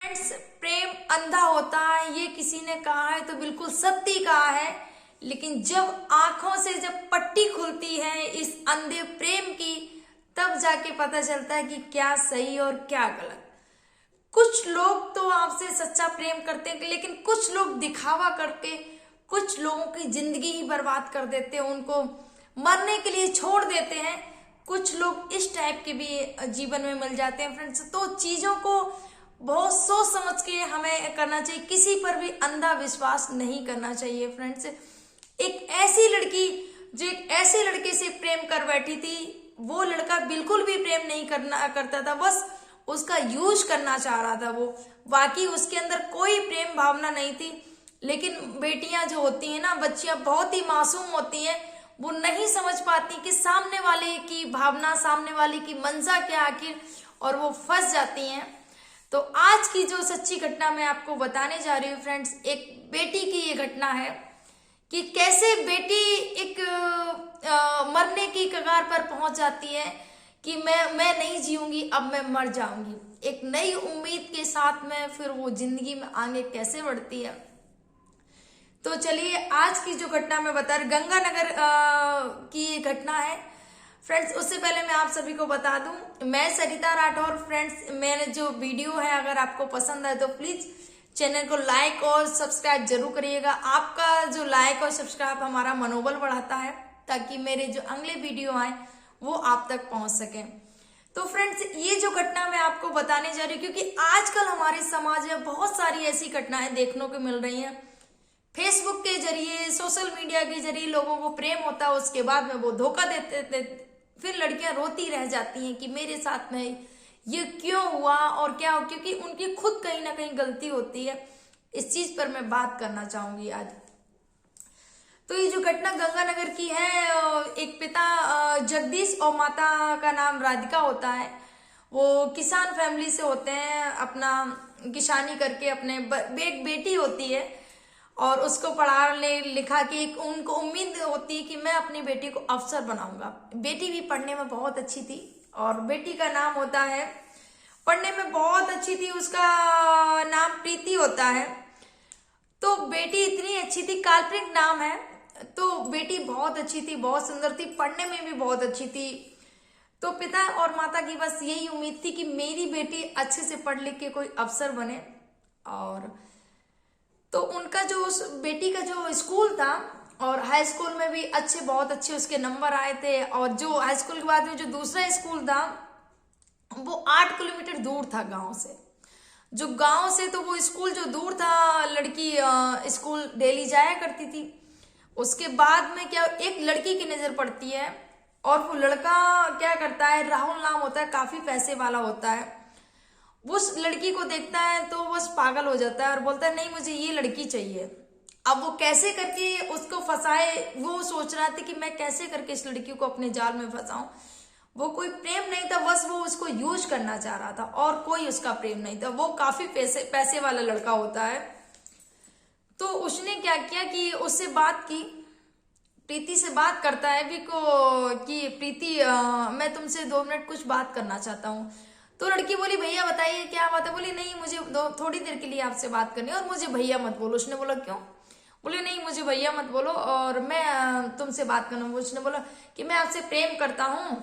Friends, प्रेम अंधा होता है ये किसी ने कहा है तो बिल्कुल सत्य कहा है। लेकिन जब आंखों से जब पट्टी खुलती है इस अंधे प्रेम की, तब जाके पता चलता है कि क्या सही और क्या गलत। कुछ लोग तो आपसे सच्चा प्रेम करते हैं, लेकिन कुछ लोग दिखावा करके कुछ लोगों की जिंदगी ही बर्बाद कर देते हैं, उनको मरने के लिए छोड़ देते हैं। कुछ लोग इस टाइप के भी जीवन में मिल जाते हैं फ्रेंड्स। तो चीजों को बहुत सोच समझ के हमें करना चाहिए, किसी पर भी अंधा विश्वास नहीं करना चाहिए फ्रेंड्स। एक ऐसी लड़की जो एक ऐसे लड़के से प्रेम कर बैठी थी, वो लड़का बिल्कुल भी प्रेम नहीं करता था, बस उसका यूज करना चाह रहा था वो। बाकी उसके अंदर कोई प्रेम भावना नहीं थी। लेकिन बेटियां जो होती हैं ना, बच्चियां बहुत ही मासूम होती हैं, वो नहीं समझ पाती कि सामने वाले की भावना, सामने वाले की मंशा क्या आखिर, और वो फंस जाती हैं। तो आज की जो सच्ची घटना मैं आपको बताने जा रही हूँ फ्रेंड्स, एक बेटी की ये घटना है कि कैसे बेटी एक मरने की कगार पर पहुंच जाती है कि मैं नहीं जीऊंगी, अब मैं मर जाऊंगी। एक नई उम्मीद के साथ में फिर वो जिंदगी में आगे कैसे बढ़ती है। तो चलिए, आज की जो घटना मैं बता रही, गंगानगर की ये घटना है फ्रेंड्स। उससे पहले मैं आप सभी को बता दूं, मैं सरिता राठौर फ्रेंड्स। मेरे जो वीडियो है अगर आपको पसंद आए तो प्लीज चैनल को लाइक और सब्सक्राइब जरूर करिएगा। आपका जो लाइक और सब्सक्राइब हमारा मनोबल बढ़ाता है, ताकि मेरे जो अगले वीडियो आए वो आप तक पहुंच सके। तो फ्रेंड्स, ये जो घटना मैं आपको बताने जा रही हूँ, क्योंकि आजकल हमारे समाज में बहुत सारी ऐसी घटनाएं देखने को मिल रही हैं। फेसबुक के जरिए, सोशल मीडिया के जरिए लोगों को प्रेम होता है, उसके बाद में वो धोखा देते, फिर लड़कियां रोती रह जाती हैं कि मेरे साथ में ये क्यों हुआ और क्या हो, क्योंकि उनकी खुद कहीं ना कहीं गलती होती है। इस चीज पर मैं बात करना चाहूंगी आज। तो ये जो घटना गंगानगर की है, एक पिता जगदीश और माता का नाम राधिका होता है। वो किसान फैमिली से होते हैं, अपना किसानी करके अपने एक बेटी होती है और उसको पढ़ाने लिखा के एक उनको उम्मीद होती है कि मैं अपनी बेटी को अफसर बनाऊंगा। बेटी भी पढ़ने में बहुत अच्छी थी और बेटी का नाम होता है, पढ़ने में बहुत अच्छी थी, उसका नाम प्रीति होता है। तो बेटी इतनी अच्छी थी, काल्पनिक नाम है। तो बेटी बहुत अच्छी थी, बहुत सुंदर थी, पढ़ने में भी बहुत अच्छी थी। तो पिता और माता की बस यही उम्मीद थी कि मेरी बेटी अच्छे से पढ़ लिख के कोई अफसर बने। और तो उनका जो उस बेटी का जो स्कूल था, और हाई स्कूल में भी बहुत अच्छे उसके नंबर आए थे। और जो हाई स्कूल के बाद में जो दूसरा स्कूल था, वो 8 किलोमीटर दूर था गांव से। जो गांव से तो वो स्कूल जो दूर था, लड़की स्कूल डेली जाया करती थी। उसके बाद में क्या, एक लड़की की नजर पड़ती है और वो लड़का क्या करता है, राहुल नाम होता है, काफी पैसे वाला होता है। वो उस लड़की को देखता है तो बस पागल हो जाता है और बोलता है नहीं, मुझे ये लड़की चाहिए। अब वो कैसे करके उसको फंसाए, वो सोच रहा था कि मैं कैसे करके इस लड़की को अपने जाल में फंसाऊं। वो कोई प्रेम नहीं था, बस वो उसको यूज करना चाह रहा था और कोई उसका प्रेम नहीं था। वो काफी पैसे वाला लड़का होता है। तो उसने क्या किया कि उससे बात की, प्रीति से बात करता है भी को कि प्रीति मैं तुमसे 2 मिनट कुछ बात करना चाहता हूँ। तो लड़की बोली भैया बताइए क्या बात है। बोली नहीं, मुझे थोड़ी देर के लिए आपसे बात करनी है और मुझे भैया मत बोलो। उसने बोला क्यों? बोले नहीं, मुझे भैया मत बोलो और मैं तुमसे बात करना। उसने बोला कि मैं आपसे प्रेम करता हूँ।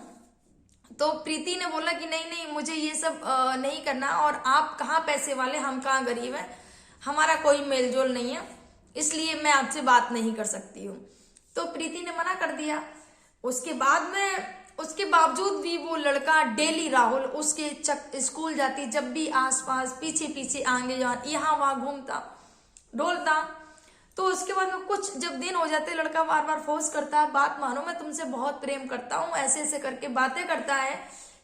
तो प्रीति ने बोला कि नहीं नहीं, मुझे ये सब नहीं करना, और आप कहाँ पैसे वाले, हम कहाँ गरीब हैं, हमारा कोई मेलजोल नहीं है, इसलिए मैं आपसे बात नहीं कर सकती हूँ। तो प्रीति ने मना कर दिया। उसके बाद में उसके बावजूद भी वो लड़का डेली, राहुल उसके स्कूल जाती, जब भी आसपास पीछे पीछे आगे यहाँ वहां घूमता डोलता। तो उसके बाद में कुछ जब दिन हो जाते, लड़का बार बार फोर्स करता है, बात मानो, मैं तुमसे बहुत प्रेम करता हूँ, ऐसे ऐसे करके बातें करता है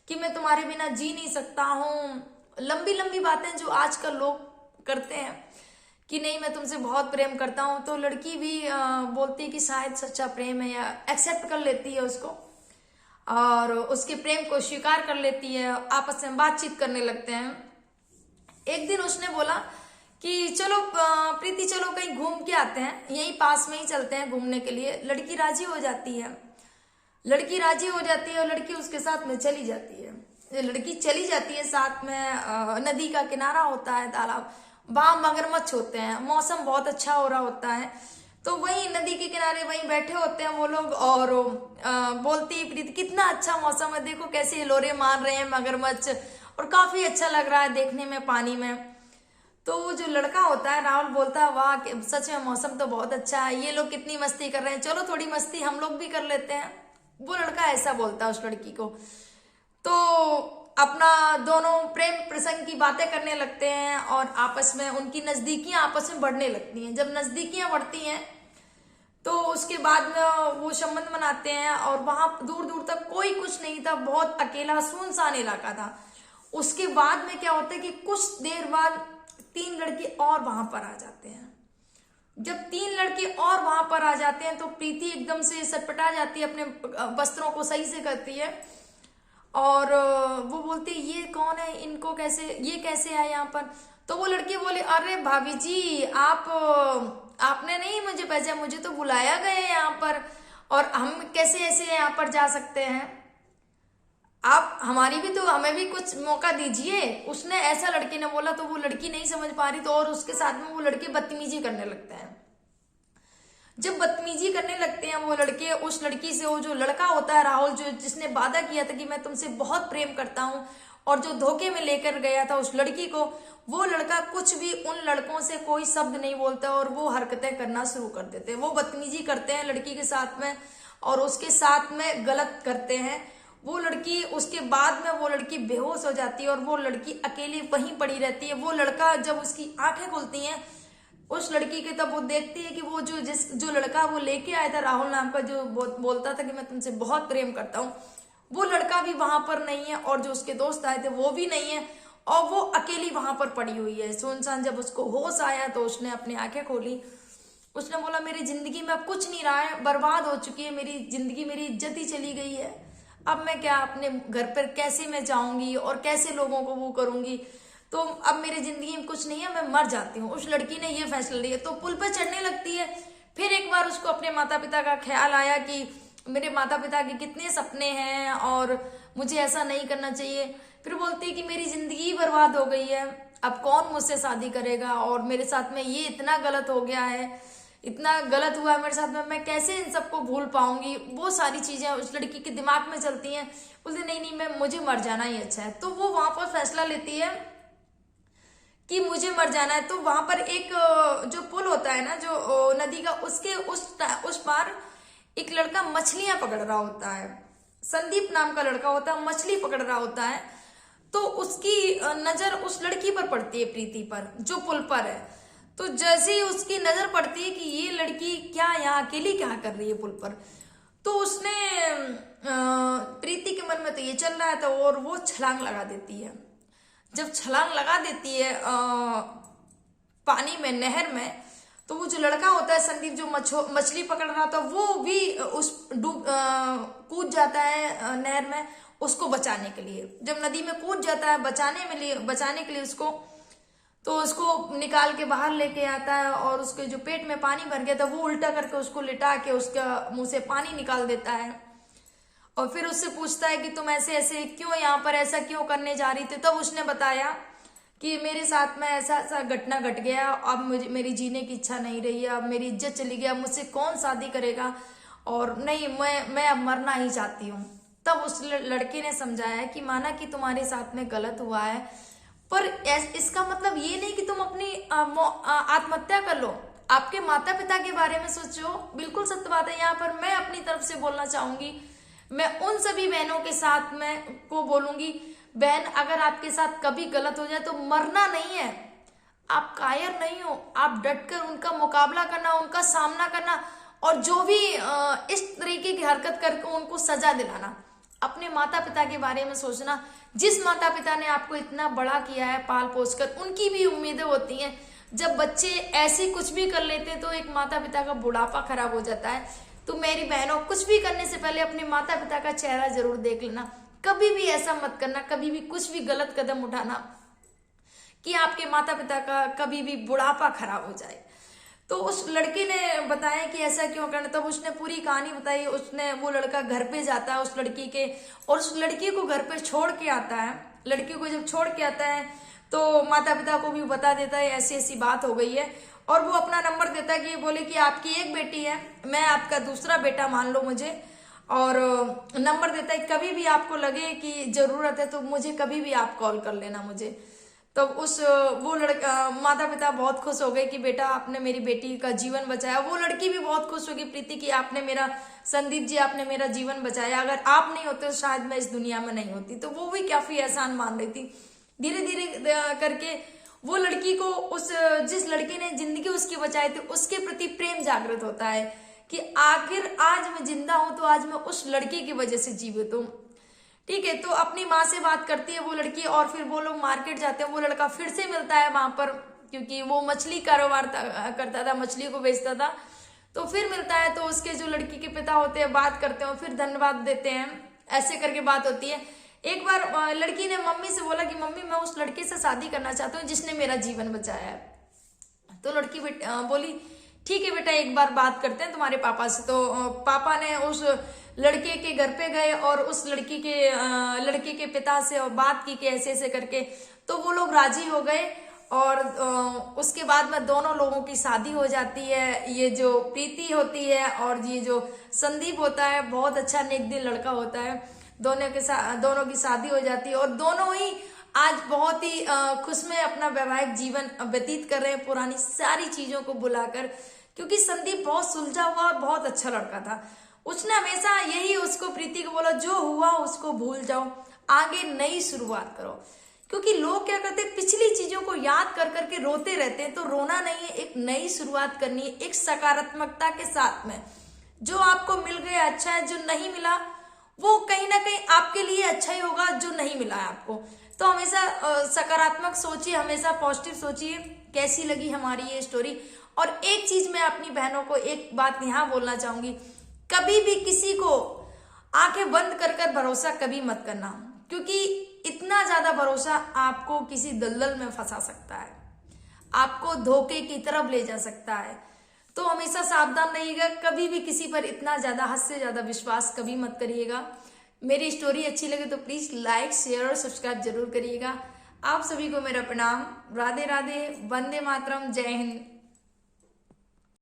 कि मैं तुम्हारे बिना जी नहीं सकता हूँ। लंबी लंबी बातें जो आजकल लोग करते हैं कि नहीं मैं तुमसे बहुत प्रेम करता हूँ। तो लड़की भी बोलती है कि शायद सच्चा प्रेम है, या एक्सेप्ट कर लेती है उसको और उसके प्रेम को स्वीकार कर लेती है। आपस में बातचीत करने लगते हैं। एक दिन उसने बोला कि चलो प्रीति, चलो कहीं घूम के आते हैं, यहीं पास में ही चलते हैं घूमने के लिए। लड़की राजी हो जाती है, लड़की राजी हो जाती है और लड़की उसके साथ में चली जाती है। लड़की चली जाती है, साथ में नदी का किनारा होता है, तालाब, वहां मगरमच्छ होते हैं, मौसम बहुत अच्छा हो रहा होता है, तो वही नदी के किनारे वहीं बैठे होते हैं वो लोग, और बोलती है प्रीति कितना अच्छा मौसम है, देखो कैसे हिलोरे मार रहे हैं मगरमच्छ, और काफी अच्छा लग रहा है देखने में पानी में। तो वो जो लड़का होता है राहुल बोलता है वाह सच में मौसम तो बहुत अच्छा है, ये लोग कितनी मस्ती कर रहे हैं, चलो थोड़ी मस्ती हम लोग भी कर लेते हैं। वो लड़का ऐसा बोलता है उस लड़की को। तो अपना दोनों प्रेम प्रसंग की बातें करने लगते हैं और आपस में उनकी नजदीकियां आपस में बढ़ने लगती हैं। जब नजदीकियां बढ़ती हैं तो उसके बाद में वो संबंध बनाते हैं, और वहां दूर दूर तक कोई कुछ नहीं था, बहुत अकेला सुनसान इलाका था। उसके बाद में क्या होता है कि कुछ देर बाद 3 लड़के और वहां पर आ जाते हैं। जब 3 लड़के और वहां पर आ जाते हैं तो प्रीति एकदम से सटपटा जाती है, अपने वस्त्रों को सही से करती है, और वो बोलती है ये कौन है, इनको कैसे, ये कैसे आए यहाँ पर। तो वो लड़की बोले अरे भाभी जी आपने नहीं मुझे पहचाना, मुझे तो बुलाया गया है यहाँ पर, और हम कैसे ऐसे यहाँ पर जा सकते हैं, आप हमारी भी तो हमें भी कुछ मौका दीजिए। उसने ऐसा लड़के ने बोला, तो वो लड़की नहीं समझ पा रही, तो और उसके साथ में वो लड़के बदतमीजी करने लगते हैं। जब बदतमीजी करने लगते हैं वो लड़के उस लड़की से, वो जो लड़का होता है राहुल, जो जिसने वादा किया था कि मैं तुमसे बहुत प्रेम करता हूँ, और जो धोखे में लेकर गया था उस लड़की को, वो लड़का कुछ भी उन लड़कों से कोई शब्द नहीं बोलता और वो हरकतें करना शुरू कर देते हैं। वो बदतमीजी करते हैं लड़की के साथ में और उसके साथ में गलत करते हैं। वो लड़की, उसके बाद में वो लड़की बेहोश हो जाती है और वो लड़की अकेली वहीं पड़ी रहती है। वो लड़का जब उसकी आंखें खुलती हैं उस लड़की के, तब वो देखती है कि वो जो लड़का वो लेके आया था राहुल नाम का, जो बोलता था कि मैं तुमसे बहुत प्रेम करता हूँ, वो लड़का भी वहां पर नहीं है, और जो उसके दोस्त आए थे वो भी नहीं है, और वो अकेली वहां पर पड़ी हुई है सुनसान। जब उसको होश आया तो उसने अपनी आंखें खोली, उसने बोला मेरी जिंदगी में अब कुछ नहीं रहा है, बर्बाद हो चुकी है मेरी जिंदगी, मेरी इज्जत ही चली गई है, अब मैं क्या अपने घर पर कैसे मैं जाऊंगी और कैसे लोगों को वो करूंगी, तो अब मेरी जिंदगी में कुछ नहीं है, मैं मर जाती हूँ। उस लड़की ने ये फैसला लिया, तो पुल पर चढ़ने लगती है। फिर एक बार उसको अपने माता पिता का ख्याल आया कि मेरे माता पिता के कितने सपने हैं और मुझे ऐसा नहीं करना चाहिए। फिर बोलती है कि मेरी जिंदगी बर्बाद हो गई है, अब कौन मुझसे शादी करेगा, और मेरे साथ में ये इतना गलत हो गया है, इतना गलत हुआ है मेरे साथ में, मैं कैसे इन सबको भूल पाऊंगी। वो सारी चीजें उस लड़की के दिमाग में चलती हैं। बोलती नहीं नहीं, मैं मुझे मर जाना ही अच्छा है। तो वो वहां पर फैसला लेती है कि मुझे मर जाना है। तो वहां पर एक जो पुल होता है ना, जो नदी का, उसके उस पार एक लड़का मछलियां पकड़ रहा होता है, संदीप नाम का लड़का होता है, मछली पकड़ रहा होता है। तो उसकी नजर उस लड़की पर पड़ती है, प्रीति पर, जो पुल पर है। तो जैसे ही उसकी नजर पड़ती है कि ये लड़की क्या यहाँ अकेली क्या कर रही है पुल पर, तो उसने प्रीति के मन में तो ये चल रहा है, तो और वो छलांग लगा देती है। जब छलांग लगा देती है पानी में, नहर में, तो वो जो लड़का होता है संदीप, जो मछली पकड़ रहा था, वो भी उस कूद जाता है नहर में उसको बचाने के लिए। जब नदी में कूद जाता है बचाने के लिए उसको, तो उसको निकाल के बाहर लेके आता है, और उसके जो पेट में पानी भर गया था वो उल्टा करके उसको लिटा के उसका मुंह से पानी निकाल देता है। और फिर उससे पूछता है कि तुम ऐसे ऐसे क्यों यहाँ पर, ऐसा क्यों करने जा रही थी। तब उसने बताया कि मेरे साथ में ऐसा ऐसा घटना घट गया, अब मुझे मेरी जीने की इच्छा नहीं रही है, अब मेरी इज्जत चली गई, अब मुझसे कौन शादी करेगा, और नहीं मैं अब मरना ही चाहती हूँ। तब उस लड़के ने समझाया कि माना कि तुम्हारे साथ में गलत हुआ है, पर इसका मतलब ये नहीं कि तुम अपनी आत्महत्या कर लो, आपके माता पिता के बारे में सोचो। बिल्कुल सत्य बात है। यहाँ पर मैं अपनी तरफ से बोलना चाहूंगी, मैं उन सभी बहनों के साथ में को बोलूंगी, बहन अगर आपके साथ कभी गलत हो जाए तो मरना नहीं है, आप कायर नहीं हो, आप डटकर उनका मुकाबला करना, उनका सामना करना, और जो भी इस तरीके की हरकत करके उनको सजा दिलाना। अपने माता पिता के बारे में सोचना, जिस माता पिता ने आपको इतना बड़ा किया है पाल पोस कर, उनकी भी उम्मीदें होती हैं। जब बच्चे ऐसे कुछ भी कर लेते तो एक माता पिता का बुढ़ापा खराब हो जाता है। तो मेरी बहनों, कुछ भी करने से पहले अपने माता पिता का चेहरा जरूर देख लेना। कभी भी ऐसा मत करना, कभी भी कुछ भी गलत कदम उठाना कि आपके माता पिता का कभी भी बुढ़ापा खराब हो जाए। तो उस लड़के ने बताया कि ऐसा क्यों करना, तब उसने पूरी कहानी बताई। उसने वो लड़का घर पे जाता है उस लड़की के, और उस लड़की को घर पे छोड़ के आता है। लड़की को जब छोड़ के आता है तो माता पिता को भी बता देता है ऐसी ऐसी बात हो गई है, और वो अपना नंबर देता है कि बोले कि आपकी एक बेटी है, मैं आपका दूसरा बेटा मान लो मुझे, और नंबर देता है कभी भी आपको लगे कि जरूरत है तो मुझे कभी भी आप कॉल कर लेना मुझे। तो वो लड़का माता पिता बहुत खुश हो गए कि बेटा आपने मेरी बेटी का जीवन बचाया। वो लड़की भी बहुत खुश होगी प्रीति कि आपने मेरा, संदीप जी आपने मेरा जीवन बचाया, अगर आप नहीं होते तो शायद मैं इस दुनिया में नहीं होती। तो वो भी काफी एहसान मान रही थी। धीरे धीरे करके वो लड़की को उस जिस लड़की ने जिंदगी उसकी बचाई थी उसके प्रति प्रेम जागृत होता है कि आखिर आज मैं जिंदा हूं तो आज मैं उस लड़की की वजह से जीवित हूं। ठीक है, तो अपनी माँ से बात करती है वो लड़की, और फिर वो लोग मार्केट जाते हैं। वो लड़का फिर से मिलता है वहां पर, क्योंकि वो मछली कारोबार करता था, मछली को बेचता था। तो फिर मिलता है तो उसके जो लड़की के पिता होते हैं बात करते हैं, फिर धन्यवाद देते हैं, ऐसे करके बात होती है। एक बार लड़की ने मम्मी से बोला कि मम्मी मैं उस लड़के से शादी करना चाहती हूँ जिसने मेरा जीवन बचाया है। तो लड़की बोली ठीक है बेटा, एक बार बात करते हैं तुम्हारे पापा से। तो पापा ने उस लड़के के घर पे गए और उस लड़के के पिता से और बात की कि ऐसे ऐसे करके, तो वो लोग राजी हो गए। और उसके बाद में दोनों लोगों की शादी हो जाती है। ये जो प्रीति होती है और ये जो संदीप होता है, बहुत अच्छा नेक दिल लड़का होता है। दोनों की शादी हो जाती है और दोनों ही आज बहुत ही खुश में अपना वैवाहिक जीवन व्यतीत कर रहे हैं, पुरानी सारी चीजों को बुलाकर। क्योंकि संदीप बहुत सुलझा हुआ और बहुत अच्छा लड़का था। उसने हमेशा यही उसको प्रीति को बोला, जो हुआ उसको भूल जाओ, आगे नई शुरुआत करो। क्योंकि लोग क्या करते हैं, पिछली चीजों को याद कर करके रोते रहते हैं। तो रोना नहीं है, एक नई शुरुआत करनी है, एक सकारात्मकता के साथ में। जो आपको मिल गया अच्छा है, जो नहीं मिला वो कहीं ना कहीं आपके लिए अच्छा ही होगा जो नहीं मिला है आपको। तो हमेशा सकारात्मक सोचिए, हमेशा पॉजिटिव सोचिए। कैसी लगी हमारी ये स्टोरी? और एक चीज मैं अपनी बहनों को एक बात यहाँ बोलना चाहूंगी, कभी भी किसी को आंखें बंद कर कर भरोसा कभी मत करना, क्योंकि इतना ज्यादा भरोसा आपको किसी दलदल में फंसा सकता है, आपको धोखे की तरफ ले जा सकता है। तो हमेशा सावधान रहिएगा, कभी भी किसी पर इतना ज्यादा, हद से ज्यादा विश्वास कभी मत करिएगा। मेरी स्टोरी अच्छी लगे तो प्लीज लाइक, शेयर और सब्सक्राइब जरूर करिएगा। आप सभी को मेरा प्रणाम। राधे राधे, वंदे मातरम, जय हिंद।